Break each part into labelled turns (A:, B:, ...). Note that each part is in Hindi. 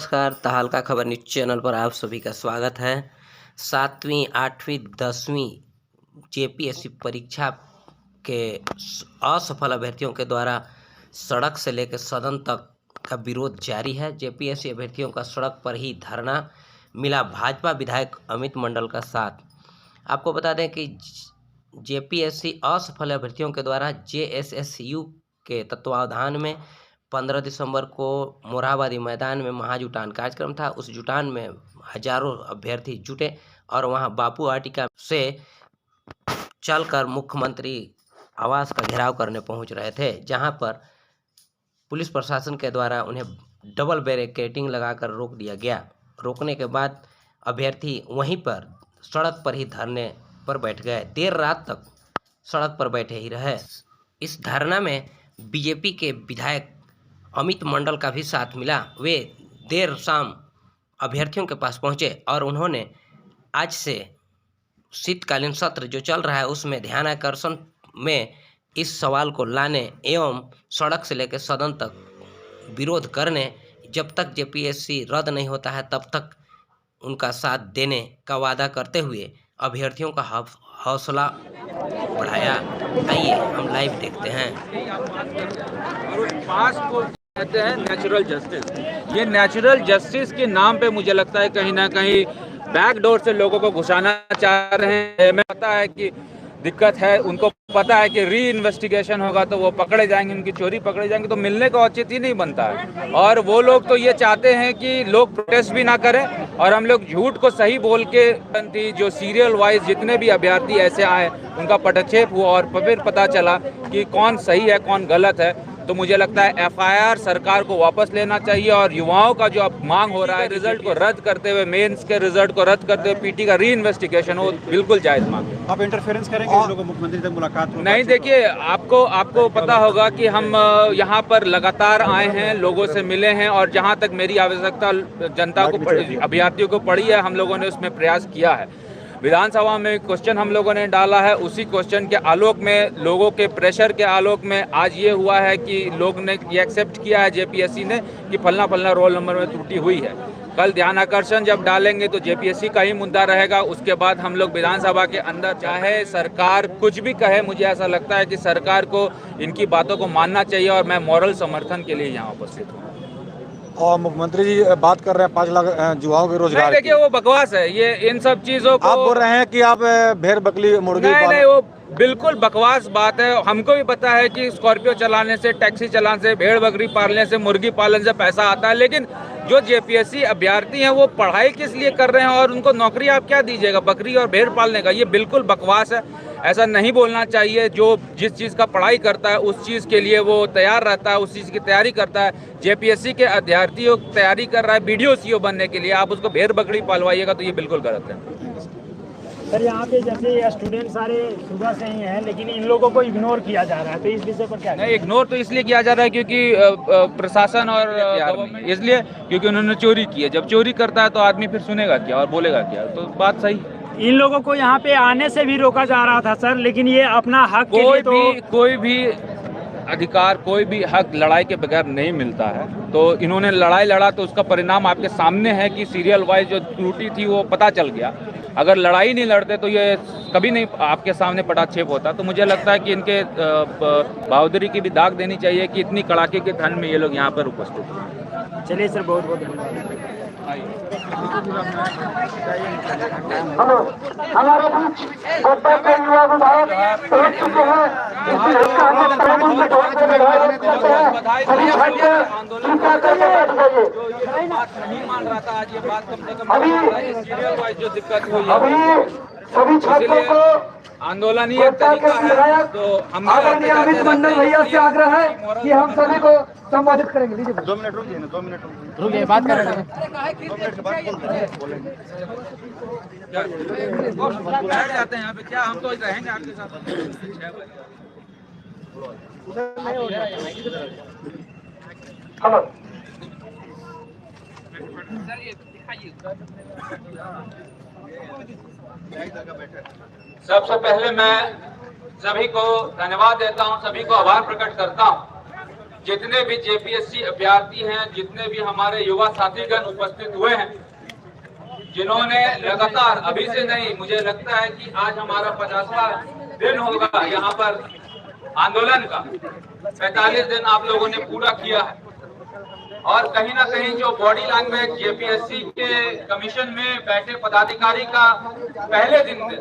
A: नमस्कार, तहलका खबर न्यूज चैनल पर आप सभी का स्वागत है। 7वीं, 8वीं, 10वीं जेपीएससी परीक्षा के असफल अभ्यर्थियों के द्वारा सड़क से लेकर सदन तक का विरोध जारी है। जेपीएससी अभ्यर्थियों का सड़क पर ही धरना मिला भाजपा विधायक अमित मंडल का साथ। आपको बता दें कि जेपीएससी असफल अभ्यर्थियों के द्वारा जेएसएसयू के तत्वावधान में 15 दिसंबर को मोरहाबादी मैदान में महाजुटान कार्यक्रम था। उस जुटान में हजारों अभ्यर्थी जुटे और वहां बापू वाटिका से चलकर मुख्यमंत्री आवास का घेराव करने पहुंच रहे थे, जहां पर पुलिस प्रशासन के द्वारा उन्हें डबल बैरिकेडिंग लगाकर रोक दिया गया। रोकने के बाद अभ्यर्थी वहीं पर सड़क पर ही धरने पर बैठ गए। देर रात तक सड़क पर बैठे ही रहे। इस धरना में बीजेपी के विधायक अमित मंडल का भी साथ मिला। वे देर शाम अभ्यर्थियों के पास पहुंचे और उन्होंने आज से शीतकालीन सत्र जो चल रहा है उसमें ध्यानाकर्षण में इस सवाल को लाने एवं सड़क से लेकर सदन तक विरोध करने, जब तक जेपीएससी रद्द नहीं होता है तब तक उनका साथ देने का वादा करते हुए अभ्यर्थियों का हौसला बढ़ाया। आइए हम लाइव देखते हैं।
B: और उस पास को कहते हैं नेचुरल जस्टिस। ये नेचुरल जस्टिस के नाम पे मुझे लगता है कहीं ना कहीं बैकडोर से लोगों को घुसाना चाह रहे हैं। हमें पता है कि दिक्कत है, उनको पता है कि री इन्वेस्टिगेशन होगा तो वो पकड़े जाएंगे, उनकी चोरी पकड़े जाएंगे, तो मिलने का औचित्य ही नहीं बनता है। और वो लोग तो ये चाहते हैं कि लोग प्रोटेस्ट भी ना करें और हम लोग झूठ को सही बोल के जो सीरियल वाइज जितने भी अभ्यर्थी ऐसे आए उनका पटक्षेप हुआ और फिर पता चला कि कौन सही है कौन गलत है। तो मुझे लगता है एफआईआर सरकार को वापस लेना चाहिए और युवाओं का जो अब मांग हो रहा है रिजल्ट को रद्द करते हुए, मेंस के रिजल्ट को रद्द करते हुए पीटी का री इन्वेस्टिगेशन हो, बिल्कुल जायज मांग है।
C: आप इंटरफेरेंस करेंगे इन लोगों को मुख्यमंत्री तक मुलाकात
B: नहीं, देखिए आपको पता होगा कि हम यहाँ पर लगातार आए हैं, लोगों से मिले हैं और जहाँ तक मेरी आवश्यकता जनता को अभ्यर्थियों को पड़ी है हम लोगों ने उसमें प्रयास किया है। विधानसभा में क्वेश्चन हम लोगों ने डाला है, उसी क्वेश्चन के आलोक में, लोगों के प्रेशर के आलोक में आज ये हुआ है कि लोग ने ये एक्सेप्ट किया है जेपीएससी ने कि फलना रोल नंबर में त्रुटि हुई है। कल ध्यानाकर्षण जब डालेंगे तो जेपीएससी का ही मुद्दा रहेगा। उसके बाद हम लोग विधानसभा के अंदर, चाहे सरकार कुछ भी कहे, मुझे ऐसा लगता है कि सरकार को इनकी बातों को मानना चाहिए और मैं मॉरल समर्थन के लिए यहाँ उपस्थित हूँ।
C: और मुख्यमंत्री जी बात कर रहे हैं 5 लाख युवाओं के रोजगार।
B: देखिए वो बकवास है, ये इन सब चीजों को
C: आप बोल रहे हैं कि आप भेड़ बकरी मुर्गी
B: नहीं, वो बिल्कुल बकवास बात है। हमको भी पता है कि स्कॉर्पियो चलाने से, टैक्सी चलाने से, भेड़ बकरी पालने से, मुर्गी पालन से पैसा आता है, लेकिन जो जेपीएससी अभ्यर्थी हैं वो पढ़ाई किस लिए कर रहे हैं और उनको नौकरी आप क्या दीजिएगा बकरी और भेड़ पालने का? ये बिल्कुल बकवास है, ऐसा नहीं बोलना चाहिए। जो जिस चीज़ का पढ़ाई करता है उस चीज़ के लिए वो तैयार रहता है, उस चीज़ की तैयारी करता है। जेपीएससी के अभ्यर्थियों तैयारी कर रहा है बीडीओ सीओ बनने के लिए, आप उसको भेड़ बकरी पालवाइएगा तो ये बिल्कुल गलत है।
D: सर यहाँ पे जैसे स्टूडेंट सारे सुबह से ही हैं लेकिन इन लोगों को इग्नोर किया जा रहा है, तो इस विषय पर क्या?
B: नहीं, इग्नोर तो इसलिए किया जा रहा है क्योंकि प्रशासन और इसलिए क्योंकि उन्होंने चोरी की है। जब चोरी करता है तो आदमी फिर सुनेगा क्या और बोलेगा क्या? तो बात सही।
D: इन लोगों को यहाँ पे आने से भी रोका जा रहा था सर, लेकिन ये अपना हक के लिए
B: कोई भी अधिकार, कोई भी हक लड़ाई के बगैर नहीं मिलता है। तो इन्होंने लड़ाई लड़ा तो उसका परिणाम आपके सामने है कि सीरियल वाइज जो त्रुटि थी वो पता चल गया। अगर लड़ाई नहीं लड़ते तो ये कभी नहीं आपके सामने पटाक्षेप होता। तो मुझे लगता है कि इनके बहादुरी की भी दाग देनी चाहिए कि इतनी कड़ाके के ठंड में ये लोग यहाँ पर उपस्थित हैं।
D: चलिए सर, बहुत बहुत धन्यवाद।
E: हेलो, हमारे बीच गोड्डा के युवा विधायक पहुंच चुके हैं। सभी छात्र चिंता करके बैठ जाइए।
B: नहीं मान रहा था आज ये बात, कम से कम सीरियल वाइज जो दिक्कत हुई
E: अभी सभी छात्रों को
B: आंदोलन ही
E: गोड्डा के विधायक
B: तो हम
E: आदरणीय अमित मंडल भैया से आग्रह है कि हम सभी को संबोधित करेंगे। लीजिए
C: 2 मिनट रुकिए ना, 2 मिनट
D: रुकिए, बात कर रहे हैं।
B: बैठ जाते हैं यहाँ पे, क्या हम तो रहेंगे आपके साथ।
E: हेलो,
B: सबसे पहले मैं सभी को धन्यवाद देता हूं, सभी को आभार प्रकट करता हूं जितने भी जेपीएससी अभ्यर्थी हैं, जितने भी हमारे युवा साथीगण उपस्थित हुए हैं, जिन्होंने लगातार अभी से नहीं, मुझे लगता है कि आज हमारा 50वां दिन होगा यहाँ पर आंदोलन का। 45 दिन आप लोगों ने पूरा किया है और कहीं ना कहीं जो बॉडी लैंग्वेज जेपीएससी के कमीशन में बैठे पदाधिकारी का पहले दिन थे,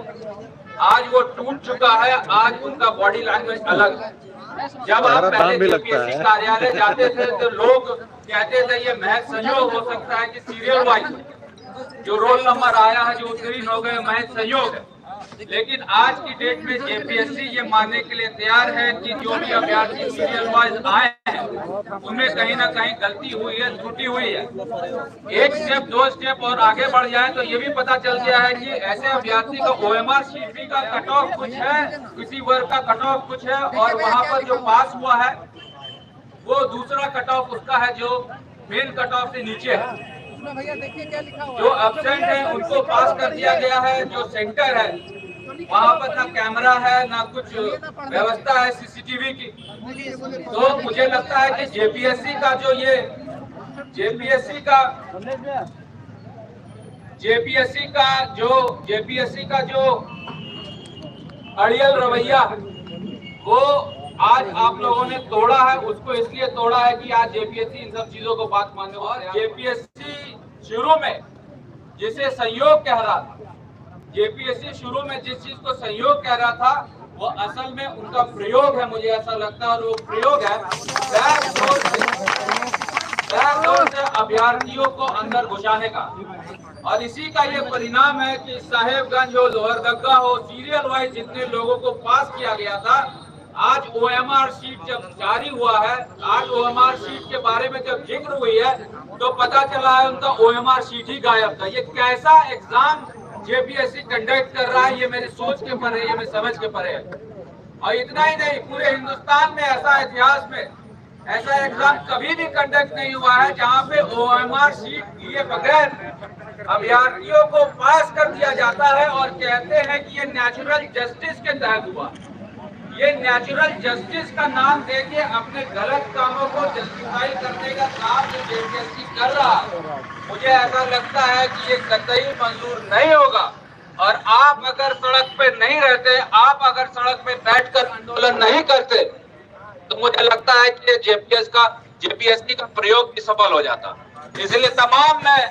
B: आज वो टूट चुका है। आज उनका बॉडी लैंग्वेज अलग है। जब आप पहले जेपीएससी कार्यालय जाते थे तो लोग कहते थे ये महज संयोग हो सकता है कि सीरियल वाइज जो रोल नंबर आया है, जो उत्तीर्ण हो गए, महज संयोग है। लेकिन आज की डेट में जेपीएससी ये मानने के लिए तैयार है कि जो भी अभ्यर्थी सीरियल वाइज आए हैं उनमें कहीं ना कहीं गलती हुई है, त्रुटि हुई है। एक स्टेप, 2 स्टेप और आगे बढ़ जाए तो ये भी पता चल गया है कि ऐसे अभ्यर्थी का ओएमआर शीट का कट ऑफ कुछ है, किसी वर्ग का कट ऑफ कुछ है और वहाँ पर जो पास हुआ है वो दूसरा कट ऑफ उसका है जो मेन कट ऑफ से नीचे है। जो एब्सेंट है उनको पास कर दिया गया है। जो सेंटर है वहाँ पर ना कैमरा है, ना कुछ व्यवस्था है सीसीटीवी की। तो मुझे लगता है कि जेपीएससी का जो अड़ियल रवैया है वो आज आप लोगों ने तोड़ा है। उसको इसलिए तोड़ा है कि आज जेपीएससी इन सब चीजों को बात मानने और जेपीएससी शुरू में जिसे संयोग कह रहा था, जेपीएससी शुरू में जिस चीज को संयोग कह रहा था वो असल में उनका प्रयोग है, मुझे ऐसा लगता है। और वो प्रयोग है बैकडोर से अभ्यर्थियों को अंदर घुसाने का। और इसी का ये परिणाम है कि साहेबगंज हो, लोहरदगा हो, सीरियल वाइज जितने लोगों को पास किया गया था, आज ओएमआर शीट जब जारी हुआ है, आज ओएमआर शीट के बारे में जब जिक्र हुई है तो पता चला है उनका ओएमआर शीट ही गायब था। ये कैसा एग्जाम जेपीएससी कंडक्ट कर रहा है, ये मेरी सोच के परे, ये मैं समझ के परे है। और इतना ही नहीं, पूरे हिंदुस्तान में ऐसा इतिहास में ऐसा एग्जाम कभी भी कंडक्ट नहीं हुआ है जहाँ पे ओएमआर शीट लिए बगैर अभ्यर्थियों को पास कर दिया जाता है और कहते हैं कि ये नेचुरल जस्टिस के तहत हुआ। ये नेचुरल जस्टिस का नाम देके अपने गलत कामों को जस्टिफाई करने का काम जो जेपीएससी कर रहा है, मुझे ऐसा लगता है कि ये कतई मंजूर नहीं होगा। और आप अगर सड़क पे नहीं रहते, आप अगर सड़क पे बैठकर आंदोलन नहीं करते तो मुझे लगता है कि जेपीएससी का प्रयोग भी सफल हो जाता। इसलिए तमाम मैं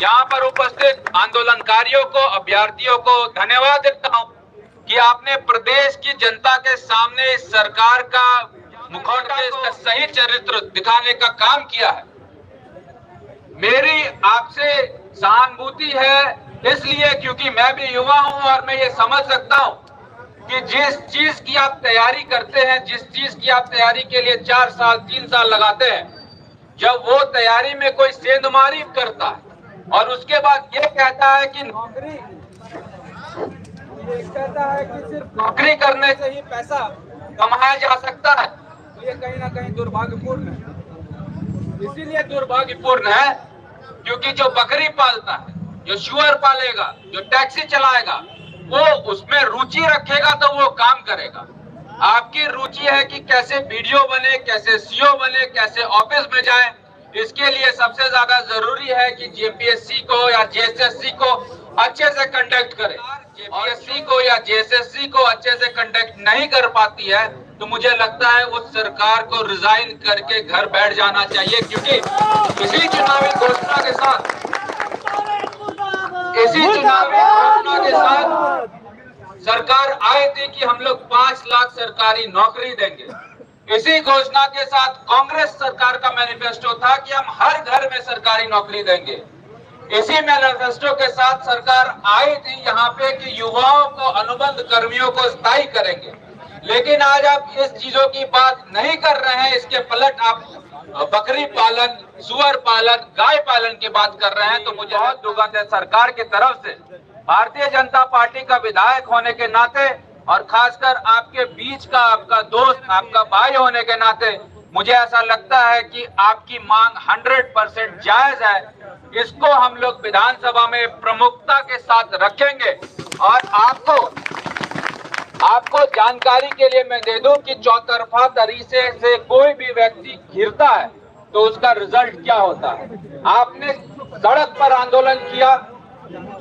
B: यहाँ पर उपस्थित आंदोलनकारियों को, अभ्यर्थियों को धन्यवाद देता हूँ कि आपने प्रदेश की जनता के सामने इस सरकार का मुखौटा, इसका सही चरित्र दिखाने का काम किया है। मेरी आपसे सहानुभूति है इसलिए क्योंकि मैं भी युवा हूं और मैं ये समझ सकता हूं कि जिस चीज की आप तैयारी करते हैं, जिस चीज की आप तैयारी के लिए 4 साल 3 साल लगाते हैं, जब वो तैयारी में कोई सेंधमारी करता है और उसके बाद ये कहता है कि सिर्फ नौकरी करने से ही पैसा कमाया जा सकता है, तो ये कहीं ना कहीं दुर्भाग्यपूर्ण है। इसीलिए दुर्भाग्यपूर्ण है क्योंकि जो बकरी पालता है, जो शुअर पालेगा, जो टैक्सी चलाएगा, वो उसमें रुचि रखेगा तो वो काम करेगा। आपकी रुचि है कि कैसे वीडियो बने, कैसे सीओ बने, कैसे ऑफिस में जाए। इसके लिए सबसे ज्यादा जरूरी है कि जेपीएससी को या जेएसएससी को अच्छे से कंडक्ट करे। जेपीएससी को या जेएसएससी को अच्छे से कंडक्ट नहीं कर पाती है तो मुझे लगता है उस सरकार को रिजाइन करके घर बैठ जाना चाहिए, क्योंकि इसी चुनावी घोषणा के साथ सरकार आई थी कि हम लोग 5 लाख सरकारी नौकरी देंगे। इसी घोषणा के साथ कांग्रेस सरकार का मैनिफेस्टो था कि हम हर घर में सरकारी नौकरी देंगे। इसी मैनिफेस्टो के साथ सरकार आई थी यहाँ पे कि युवाओं को, अनुबंध कर्मियों को स्थायी करेंगे। लेकिन आज आप इस चीजों की बात नहीं कर रहे हैं, इसके पलट आप बकरी पालन, सुअर पालन, गाय पालन की बात कर रहे हैं। तो मुझे बहुत दुखद है सरकार की तरफ से, भारतीय जनता पार्टी का विधायक होने के नाते और खासकर आपके बीच का आपका दोस्त, आपका भाई होने के नाते मुझे ऐसा लगता है कि आपकी मांग 100% जायज है। इसको हम लोग विधानसभा में प्रमुखता के साथ रखेंगे और आपको जानकारी के लिए मैं दे दूं कि चौतरफा तरीके से कोई भी व्यक्ति घिरता है तो उसका रिजल्ट क्या होता है। आपने सड़क पर आंदोलन किया,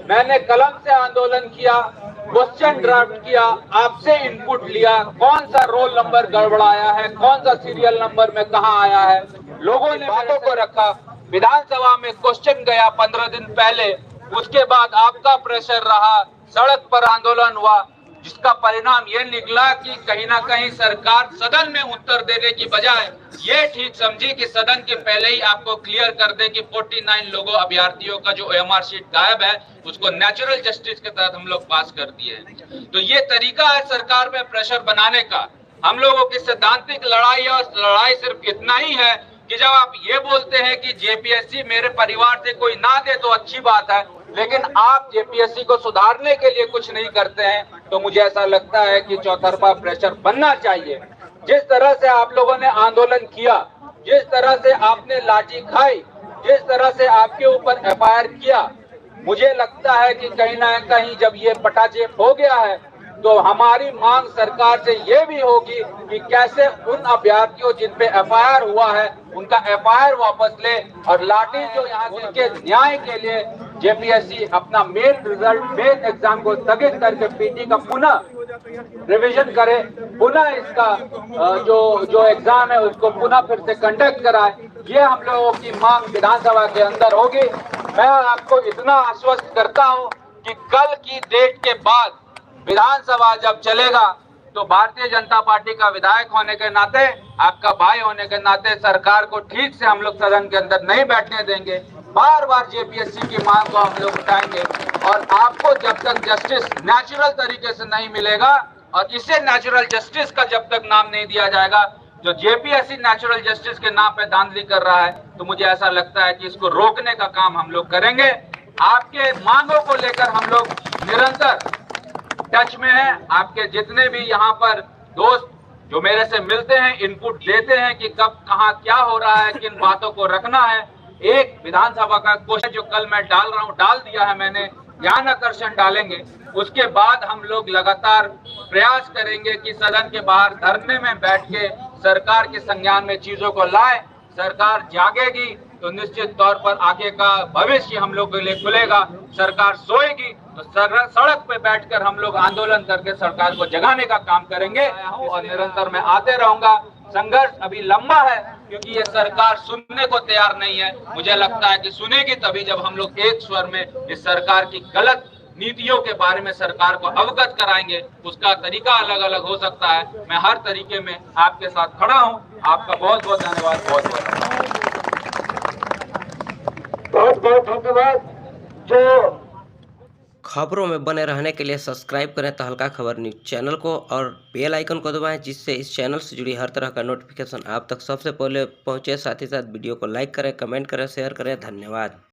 B: मैंने कलम से आंदोलन किया, क्वेश्चन ड्राफ्ट किया, आपसे इनपुट लिया, कौन सा रोल नंबर गड़बड़ाया है, कौन सा सीरियल नंबर में कहां आया है, लोगों ने बातों को रखा। विधानसभा में क्वेश्चन गया 15 दिन पहले, उसके बाद आपका प्रेशर रहा, सड़क पर आंदोलन हुआ, जिसका परिणाम ये निकला कि कहीं ना कहीं सरकार सदन में उत्तर देने की बजाय ये ठीक समझी कि सदन के पहले ही आपको क्लियर कर दे कि 49 लोगों अभ्यर्थियों का जो OMR शीट गायब है उसको नेचुरल जस्टिस के तहत हम लोग पास कर दिए हैं। तो ये तरीका है सरकार में प्रेशर बनाने का। हम लोगों की सैद्धांतिक लड़ाई है और लड़ाई सिर्फ इतना ही है कि जब आप ये बोलते हैं कि जेपीएससी मेरे परिवार से कोई ना दे तो अच्छी बात है, लेकिन आप जेपीएससी को सुधारने के लिए कुछ नहीं करते हैं, तो मुझे ऐसा लगता है कि चौतरफा प्रेशर बनना चाहिए। जिस तरह से आप लोगों ने आंदोलन किया, जिस तरह से आपने लाठी खाई, जिस तरह से आपके ऊपर FIR किया, मुझे लगता है कि कहीं ना कहीं जब ये पटाजेब हो गया है तो हमारी मांग सरकार से ये भी होगी कि कैसे उन अभ्यर्थियों जिन पे FIR हुआ है उनका FIR वापस ले और लाठी जो यहाँ से के न्याय के लिए जेपीएससी अपना मेन एग्जाम को स्थगित करके पीटी का पुनः रिवीजन करे, पुनः इसका जो एग्जाम है उसको पुनः फिर से कंडक्ट कराए। ये हम लोगों की मांग विधानसभा के अंदर होगी। मैं आपको इतना आश्वस्त करता हूँ कि कल की डेट के बाद विधानसभा जब चलेगा तो भारतीय जनता पार्टी का विधायक होने के नाते, आपका भाई होने के नाते सरकार को ठीक से हम लोग सदन के अंदर नहीं बैठने देंगे। बार बार जेपीएससी की मांग को हम लोग उठाएंगे और आपको जब तक जस्टिस नेचुरल तरीके से नहीं मिलेगा और इसे नेचुरल जस्टिस का जब तक नाम नहीं दिया जाएगा, जो जेपीएससी नेचुरल जस्टिस के नाम पे धांधली कर रहा है, तो मुझे ऐसा लगता है कि इसको रोकने का काम हम लोग करेंगे। आपके मांगों को लेकर हम लोग निरंतर टच में है। आपके जितने भी यहाँ पर दोस्त जो मेरे से मिलते हैं, इनपुट देते हैं कि कब कहाँ क्या हो रहा है, किन बातों को रखना है। एक विधानसभा का क्वेश्चन जो कल मैं डाल रहा हूँ, डाल दिया है मैंने, ध्यान आकर्षण डालेंगे। उसके बाद हम लोग लगातार प्रयास करेंगे कि सदन के बाहर धरने में बैठ के सरकार के संज्ञान में चीजों को लाए। सरकार जागेगी तो निश्चित तौर पर आगे का भविष्य हम लोग के लिए खुलेगा। सरकार सोएगी तो सड़क पे बैठकर हम लोग आंदोलन करके सरकार को जगाने का काम करेंगे और निरंतर मैं आते रहूंगा। संघर्ष अभी लंबा है क्योंकि ये सरकार सुनने को तैयार नहीं है। मुझे लगता है कि सुनेगी तभी जब हम लोग एक स्वर में इस सरकार की गलत नीतियों के बारे में सरकार को अवगत कराएंगे। उसका तरीका अलग अलग हो सकता है। मैं हर तरीके में आपके साथ खड़ा हूं। आपका बहुत बहुत धन्यवाद। बहुत बहुत धन्यवाद। जो
A: खबरों में बने रहने के लिए सब्सक्राइब करें तहलका खबर न्यूज चैनल को और बेल आइकन को दबाएं, जिससे इस चैनल से जुड़ी हर तरह का नोटिफिकेशन आप तक सबसे पहले पहुंचे। साथ ही साथ वीडियो को लाइक करें, कमेंट करें, शेयर करें। धन्यवाद।